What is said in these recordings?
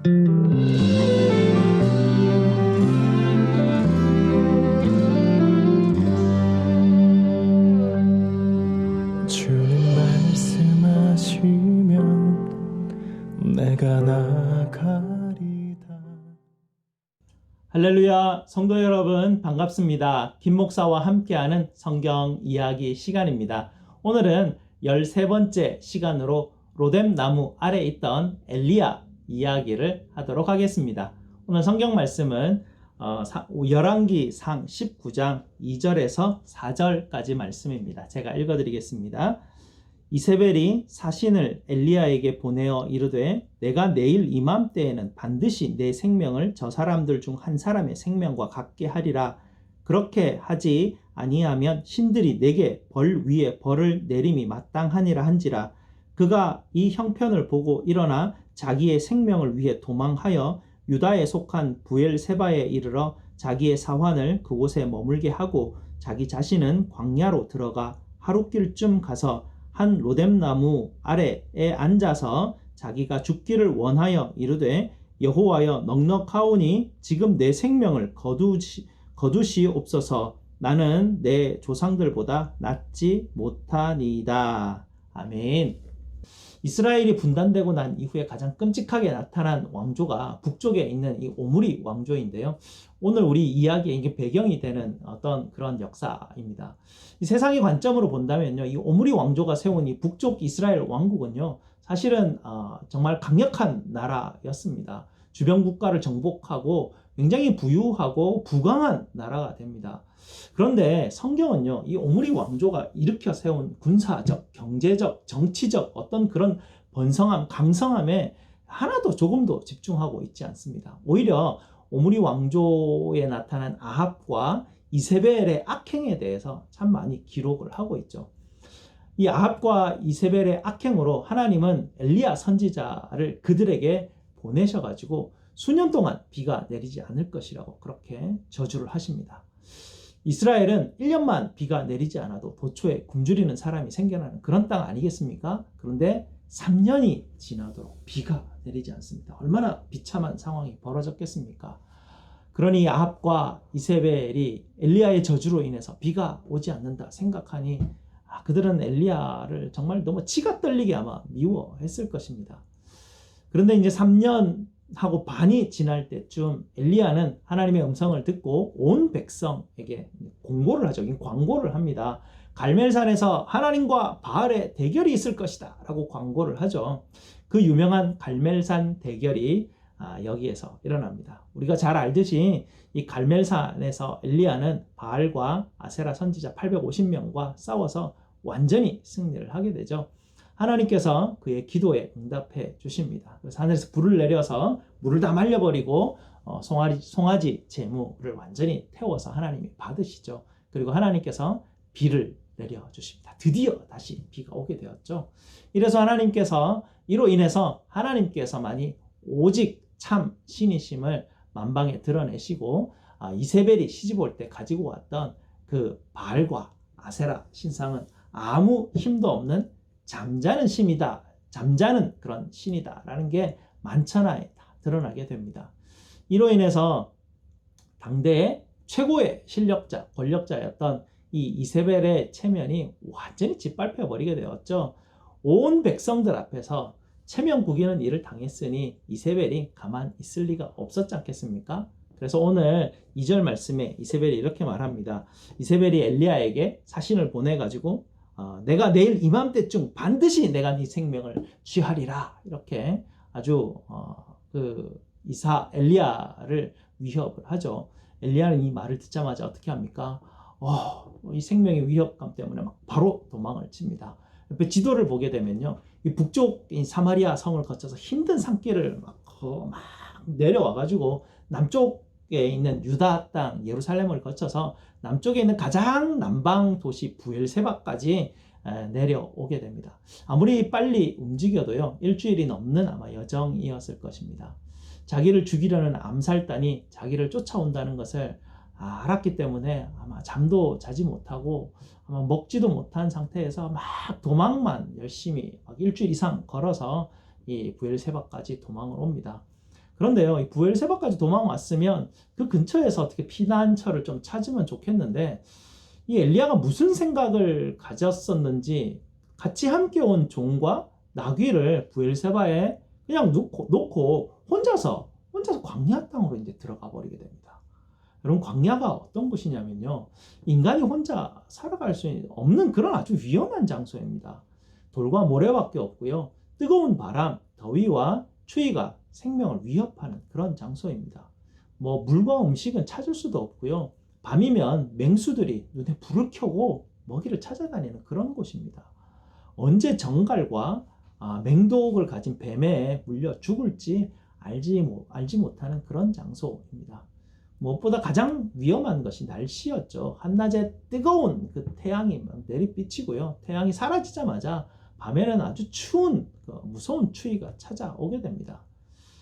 주님 말씀하시면 내가 나가리다. 할렐루야, 성도 여러분 반갑습니다. 김 목사와 함께하는 성경 이야기 시간입니다. 오늘은 13번째 시간으로 로뎀 나무 아래 있던 엘리야 이야기를 하도록 하겠습니다. 오늘 성경 말씀은 열왕기상 19장 2절에서 4절까지 말씀입니다. 제가 읽어드리겠습니다. 이세벨이 사신을 엘리야에게 보내어 이르되 내가 내일 이맘때에는 반드시 내 생명을 저 사람들 중 한 사람의 생명과 같게 하리라. 그렇게 하지 아니하면 신들이 내게 벌 위에 벌을 내림이 마땅하니라 한지라. 그가 이 형편을 보고 일어나 자기의 생명을 위해 도망하여 유다에 속한 부엘세바에 이르러 자기의 사환을 그곳에 머물게 하고 자기 자신은 광야로 들어가 하룻길쯤 가서 한 로뎀나무 아래에 앉아서 자기가 죽기를 원하여 이르되 여호와여 넉넉하오니 지금 내 생명을 거두시옵소서. 나는 내 조상들보다 낫지 못하니이다. 아멘. 이스라엘이 분단되고 난 이후에 가장 끔찍하게 나타난 왕조가 북쪽에 있는 이 오므리 왕조인데요. 오늘 우리 이야기의 이게 배경이 되는 어떤 그런 역사입니다. 이 세상의 관점으로 본다면요, 이 오므리 왕조가 세운 이 북쪽 이스라엘 왕국은요, 사실은 정말 강력한 나라였습니다. 주변 국가를 정복하고 굉장히 부유하고 부강한 나라가 됩니다. 그런데 성경은요, 이 오므리 왕조가 일으켜 세운 군사적, 경제적, 정치적 어떤 그런 번성함, 강성함에 하나도 조금도 집중하고 있지 않습니다. 오히려 오므리 왕조에 나타난 아합과 이세벨의 악행에 대해서 참 많이 기록을 하고 있죠. 이 아합과 이세벨의 악행으로 하나님은 엘리야 선지자를 그들에게 보내셔가지고 수년 동안 비가 내리지 않을 것이라고 그렇게 저주를 하십니다. 이스라엘은 1년만 비가 내리지 않아도 도초에 굶주리는 사람이 생겨나는 그런 땅 아니겠습니까? 그런데 3년이 지나도록 비가 내리지 않습니다. 얼마나 비참한 상황이 벌어졌겠습니까? 그러니 아합과 이세벨이 엘리야의 저주로 인해서 비가 오지 않는다 생각하니 그들은 엘리야를 정말 너무 치가 떨리게 아마 미워했을 것입니다. 그런데 이제 3년 하고 반이 지날 때쯤 엘리야는 하나님의 음성을 듣고 온 백성에게 공고를 하죠. 광고를 합니다. 갈멜산에서 하나님과 바알의 대결이 있을 것이다 라고 광고를 하죠. 그 유명한 갈멜산 대결이 여기에서 일어납니다. 우리가 잘 알듯이 이 갈멜산에서 엘리야는 바알과 아세라 선지자 850명과 싸워서 완전히 승리를 하게 되죠. 하나님께서 그의 기도에 응답해 주십니다. 그래서 하늘에서 불을 내려서 물을 다 말려버리고 송아지 제물을 완전히 태워서 하나님이 받으시죠. 그리고 하나님께서 비를 내려주십니다. 드디어 다시 비가 오게 되었죠. 이래서 이로 인해서 하나님께서만이 오직 참 신이심을 만방에 드러내시고 이세벨이 시집 올 때 가지고 왔던 그 바알과 아세라 신상은 아무 힘도 없는 잠자는 신이다. 잠자는 그런 신이다라는 게 만천하에 다 드러나게 됩니다. 이로 인해서 당대의 최고의 실력자, 권력자였던 이 이세벨의 체면이 완전히 짓밟혀 버리게 되었죠. 온 백성들 앞에서 체면 구기는 일을 당했으니 이세벨이 가만 있을 리가 없었지 않겠습니까? 그래서 오늘 2절 말씀에 이세벨이 이렇게 말합니다. 이세벨이 엘리야에게 사신을 보내가지고 내가 내일 이맘때쯤 반드시 내가 네 생명을 취하리라 이렇게 아주 엘리야를 위협을 하죠. 엘리야는 이 말을 듣자마자 어떻게 합니까? 이 생명의 위협감 때문에 막 바로 도망을 칩니다. 옆에 지도를 보게 되면요, 이 북쪽 사마리아 성을 거쳐서 힘든 산길을 막 내려와가지고 남쪽에 있는 유다 땅 예루살렘을 거쳐서 남쪽에 있는 가장 남방 도시 부엘세바까지 내려오게 됩니다. 아무리 빨리 움직여도요, 일주일이 넘는 아마 여정이었을 것입니다. 자기를 죽이려는 암살단이 자기를 쫓아온다는 것을 알았기 때문에 아마 잠도 자지 못하고 아마 먹지도 못한 상태에서 막 도망만 열심히 막 일주일 이상 걸어서 이 부엘세바까지 도망을 옵니다. 그런데요, 이 부엘세바까지 도망왔으면 그 근처에서 어떻게 피난처를 좀 찾으면 좋겠는데, 이 엘리야가 무슨 생각을 가졌었는지 같이 함께 온 종과 나귀를 부엘세바에 그냥 놓고 혼자서 광야 땅으로 이제 들어가 버리게 됩니다. 여러분, 광야가 어떤 곳이냐면요, 인간이 혼자 살아갈 수 없는 그런 아주 위험한 장소입니다. 돌과 모래밖에 없고요, 뜨거운 바람, 더위와 추위가 생명을 위협하는 그런 장소입니다. 뭐 물과 음식은 찾을 수도 없고요, 밤이면 맹수들이 눈에 불을 켜고 먹이를 찾아다니는 그런 곳입니다. 언제 정갈과 맹독을 가진 뱀에 물려 죽을지 알지 못하는 그런 장소입니다. 무엇보다 가장 위험한 것이 날씨였죠. 한낮에 뜨거운 그 태양이 막 내리비치고요, 태양이 사라지자마자 밤에는 아주 추운 무서운 추위가 찾아오게 됩니다.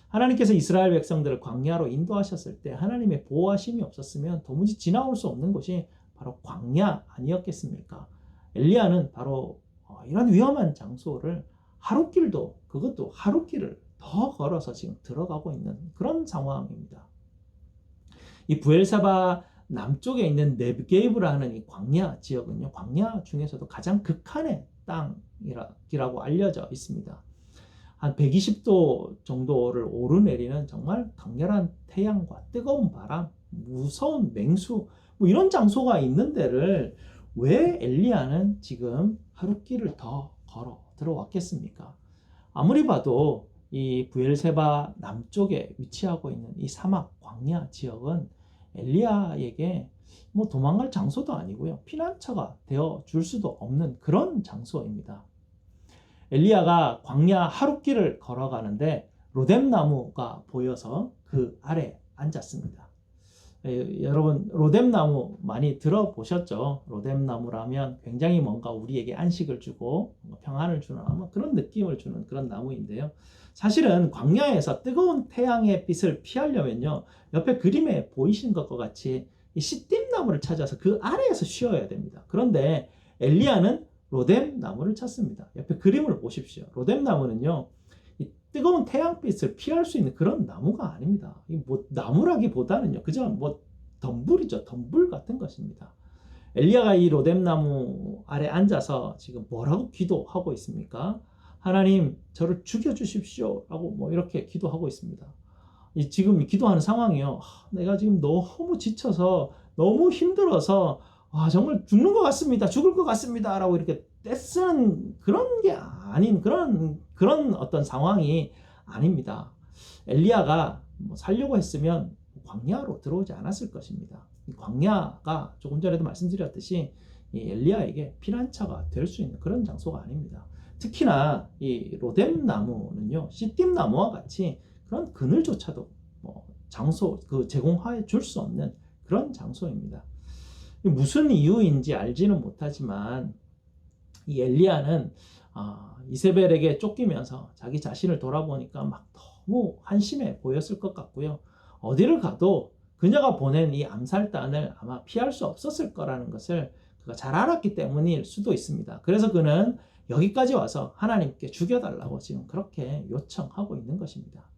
하나님께서 이스라엘 백성들을 광야로 인도하셨을 때 하나님의 보호하심이 없었으면 도무지 지나올 수 없는 곳이 바로 광야 아니었겠습니까? 엘리야는 바로 이런 위험한 장소를 그것도 하루길을 더 걸어서 지금 들어가고 있는 그런 상황입니다. 이 부엘사바 남쪽에 있는 네게브라는 이 광야 지역은요, 광야 중에서도 가장 극한의 땅이라고 알려져 있습니다. 한 120도 정도를 오르내리는 정말 강렬한 태양과 뜨거운 바람, 무서운 맹수, 뭐 이런 장소가 있는 데를 왜 엘리야는 지금 하루길을 더 걸어 들어왔겠습니까? 아무리 봐도 이 부엘세바 남쪽에 위치하고 있는 이 사막 광야 지역은 엘리야에게 뭐 도망갈 장소도 아니고요, 피난처가 되어 줄 수도 없는 그런 장소입니다. 엘리야가 광야 하루길을 걸어가는데 로뎀나무가 보여서 그 아래 앉았습니다. 여러분, 로뎀나무 많이 들어보셨죠? 로뎀나무라면 굉장히 뭔가 우리에게 안식을 주고 평안을 주는 그런 느낌을 주는 그런 나무인데요. 사실은 광야에서 뜨거운 태양의 빛을 피하려면요, 옆에 그림에 보이신 것과 같이 이 시띠나무를 찾아서 그 아래에서 쉬어야 됩니다. 그런데 엘리야는 로뎀나무를 찾습니다. 옆에 그림을 보십시오. 로뎀나무는요, 이 뜨거운 태양빛을 피할 수 있는 그런 나무가 아닙니다. 뭐 나무라기보다는요, 그저 뭐 덤불이죠. 덤불 같은 것입니다. 엘리야가 이 로뎀나무 아래 앉아서 지금 뭐라고 기도하고 있습니까? 하나님, 저를 죽여주십시오 라고 뭐 이렇게 기도하고 있습니다. 지금 기도하는 상황이요, 내가 지금 너무 지쳐서 너무 힘들어서 정말 죽는 것 같습니다, 죽을 것 같습니다 라고 이렇게 떼쓰는 그런 게 아닌 그런 어떤 상황이 아닙니다. 엘리야가 뭐 살려고 했으면 광야로 들어오지 않았을 것입니다. 광야가 조금 전에도 말씀드렸듯이 이 엘리야에게 피난처가 될 수 있는 그런 장소가 아닙니다. 특히나 이 로뎀나무는요, 시띠나무와 같이 그런 그늘조차도 장소 제공해 줄 수 없는 그런 장소입니다. 무슨 이유인지 알지는 못하지만 이 엘리야는 이세벨에게 쫓기면서 자기 자신을 돌아보니까 막 너무 한심해 보였을 것 같고요, 어디를 가도 그녀가 보낸 이 암살단을 아마 피할 수 없었을 거라는 것을 그가 잘 알았기 때문일 수도 있습니다. 그래서 그는 여기까지 와서 하나님께 죽여달라고 지금 그렇게 요청하고 있는 것입니다.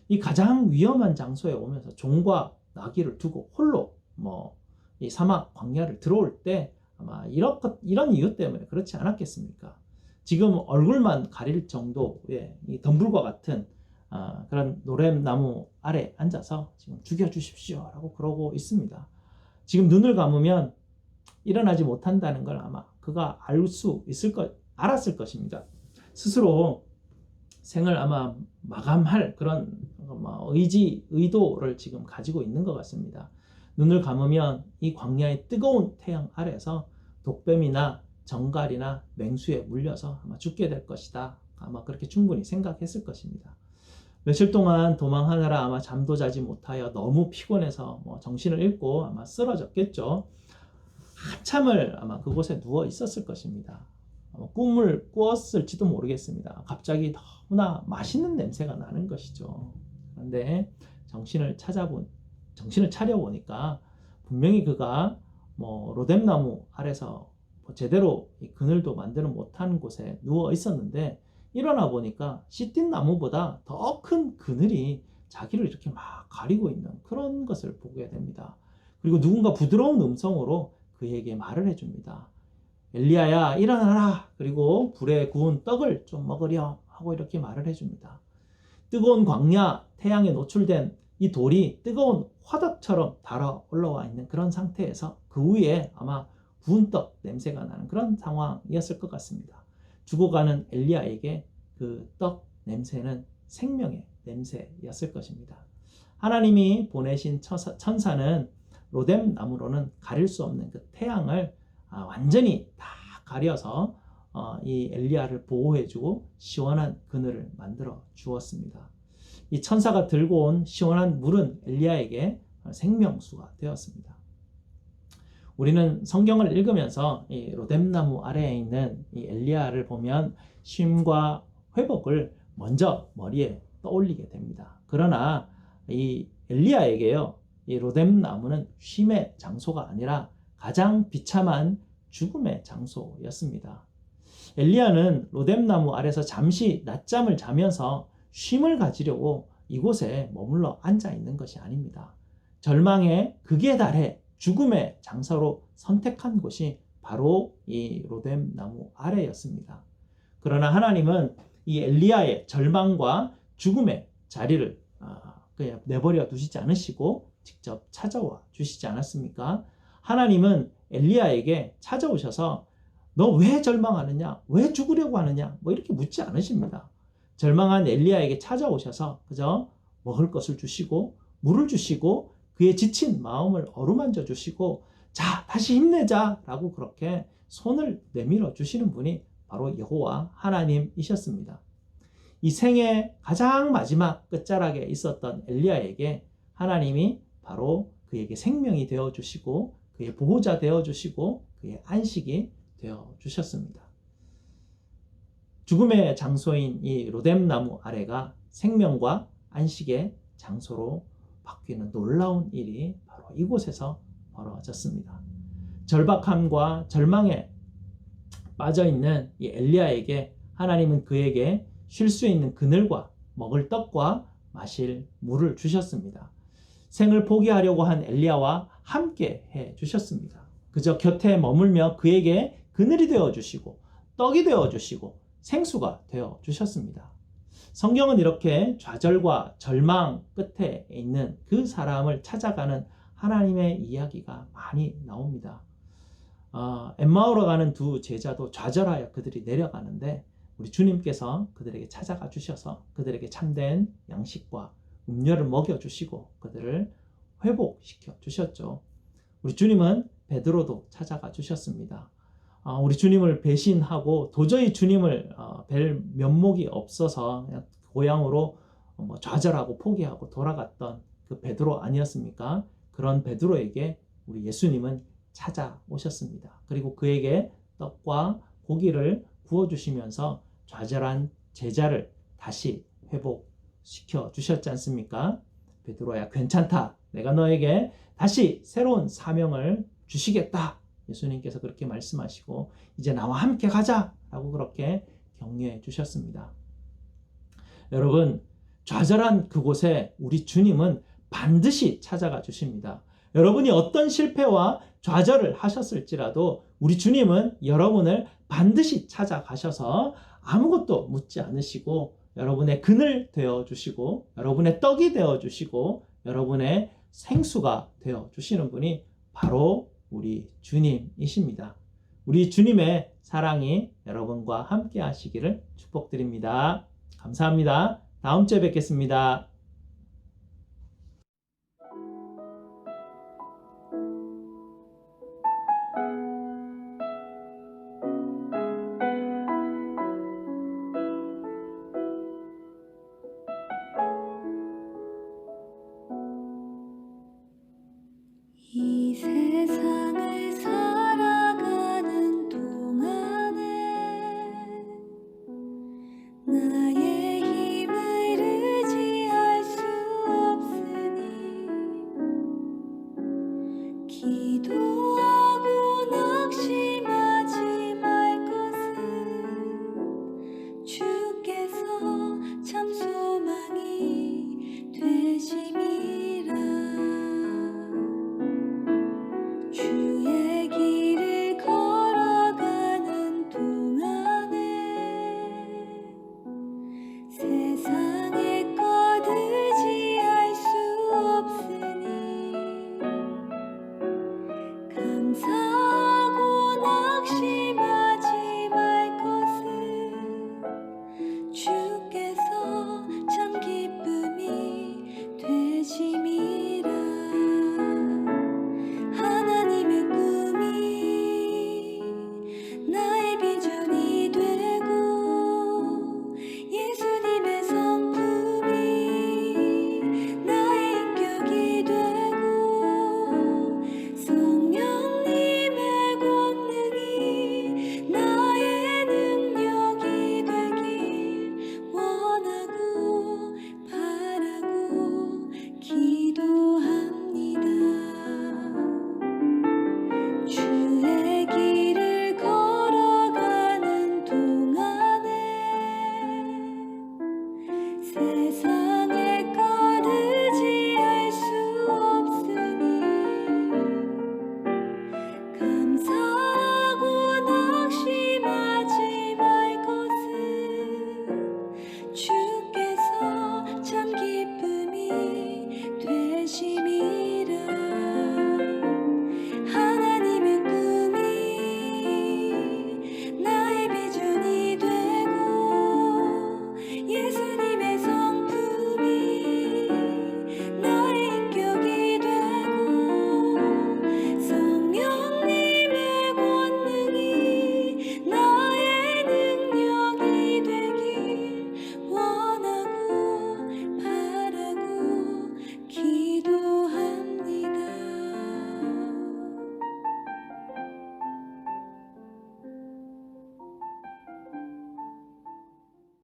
이 가장 위험한 장소에 오면서 종과 나귀를 두고 홀로 이 사막 광야를 들어올 때 아마 이런 이유 때문에 그렇지 않았겠습니까? 지금 얼굴만 가릴 정도의 이 덤불과 같은 그런 로뎀나무 아래 앉아서 지금 죽여주십시오 라고 그러고 있습니다. 지금 눈을 감으면 일어나지 못한다는 걸 아마 그가 알았을 것입니다. 스스로 생을 아마 마감할 그런 의도를 지금 가지고 있는 것 같습니다. 눈을 감으면 이 광야의 뜨거운 태양 아래서 독뱀이나 정갈이나 맹수에 물려서 아마 죽게 될 것이다, 아마 그렇게 충분히 생각했을 것입니다. 며칠 동안 도망하느라 아마 잠도 자지 못하여 너무 피곤해서 정신을 잃고 아마 쓰러졌겠죠. 한참을 아마 그곳에 누워 있었을 것입니다. 꿈을 꾸었을지도 모르겠습니다. 갑자기 너무나 맛있는 냄새가 나는 것이죠. 그런데 정신을 차려보니까 분명히 그가 로뎀나무 아래서 제대로 그늘도 만들어 못한 곳에 누워 있었는데, 일어나 보니까 시띠나무보다 더 큰 그늘이 자기를 이렇게 막 가리고 있는 그런 것을 보게 됩니다. 그리고 누군가 부드러운 음성으로 그에게 말을 해줍니다. 엘리야야, 일어나라. 그리고 불에 구운 떡을 좀 먹으렴 하고 이렇게 말을 해줍니다. 뜨거운 광야, 태양에 노출된 이 돌이 뜨거운 화덕처럼 달아 올라와 있는 그런 상태에서 그 위에 아마 구운 떡 냄새가 나는 그런 상황이었을 것 같습니다. 죽어가는 엘리야에게 그 떡 냄새는 생명의 냄새였을 것입니다. 하나님이 보내신 천사는 로뎀 나무로는 가릴 수 없는 그 태양을 완전히 다 가려서 이 엘리야를 보호해주고 시원한 그늘을 만들어 주었습니다. 이 천사가 들고 온 시원한 물은 엘리야에게 생명수가 되었습니다. 우리는 성경을 읽으면서 이 로뎀나무 아래에 있는 이 엘리야를 보면 쉼과 회복을 먼저 머리에 떠올리게 됩니다. 그러나 이 엘리야에게요, 이 로뎀나무는 쉼의 장소가 아니라 가장 비참한 죽음의 장소였습니다. 엘리야는 로뎀나무 아래서 잠시 낮잠을 자면서 쉼을 가지려고 이곳에 머물러 앉아 있는 것이 아닙니다. 절망의 극에 달해 죽음의 장소로 선택한 곳이 바로 이 로뎀나무 아래였습니다. 그러나 하나님은 이 엘리야의 절망과 죽음의 자리를 그냥 내버려 두시지 않으시고 직접 찾아와 주시지 않았습니까? 하나님은 엘리야에게 찾아오셔서 너 왜 절망하느냐? 왜 죽으려고 하느냐? 뭐 이렇게 묻지 않으십니다. 절망한 엘리야에게 찾아오셔서 그저 먹을 것을 주시고 물을 주시고 그의 지친 마음을 어루만져 주시고 자, 다시 힘내자 라고 그렇게 손을 내밀어 주시는 분이 바로 여호와 하나님이셨습니다. 이 생의 가장 마지막 끝자락에 있었던 엘리야에게 하나님이 바로 그에게 생명이 되어 주시고 그의 보호자 되어 주시고 그의 안식이 되어 주셨습니다. 죽음의 장소인 이 로뎀나무 아래가 생명과 안식의 장소로 바뀌는 놀라운 일이 바로 이곳에서 벌어졌습니다. 절박함과 절망에 빠져있는 이 엘리야에게 하나님은 그에게 쉴 수 있는 그늘과 먹을 떡과 마실 물을 주셨습니다. 생을 포기하려고 한 엘리야와 함께 해 주셨습니다. 그저 곁에 머물며 그에게 그늘이 되어 주시고 떡이 되어 주시고 생수가 되어 주셨습니다. 성경은 이렇게 좌절과 절망 끝에 있는 그 사람을 찾아가는 하나님의 이야기가 많이 나옵니다. 엠마오로 가는 두 제자도 좌절하여 그들이 내려가는데 우리 주님께서 그들에게 찾아가 주셔서 그들에게 참된 양식과 음료를 먹여주시고 그들을 회복시켜 주셨죠. 우리 주님은 베드로도 찾아가 주셨습니다. 우리 주님을 배신하고 도저히 주님을 뵐 면목이 없어서 고향으로 좌절하고 포기하고 돌아갔던 그 베드로 아니었습니까? 그런 베드로에게 우리 예수님은 찾아오셨습니다. 그리고 그에게 떡과 고기를 구워주시면서 좌절한 제자를 다시 회복시켜 주셨지 않습니까? 베드로야, 괜찮다. 내가 너에게 다시 새로운 사명을 주시겠다. 예수님께서 그렇게 말씀하시고 이제 나와 함께 가자 라고 그렇게 격려해 주셨습니다. 여러분, 좌절한 그곳에 우리 주님은 반드시 찾아가 주십니다. 여러분이 어떤 실패와 좌절을 하셨을지라도 우리 주님은 여러분을 반드시 찾아가셔서 아무것도 묻지 않으시고 여러분의 그늘 되어 주시고 여러분의 떡이 되어 주시고 여러분의 생수가 되어 주시는 분이 바로 우리 주님이십니다. 우리 주님의 사랑이 여러분과 함께 하시기를 축복드립니다. 감사합니다. 다음 주에 뵙겠습니다. 이 세상을 살아가는 동안에 나의 힘을 의지할 관심이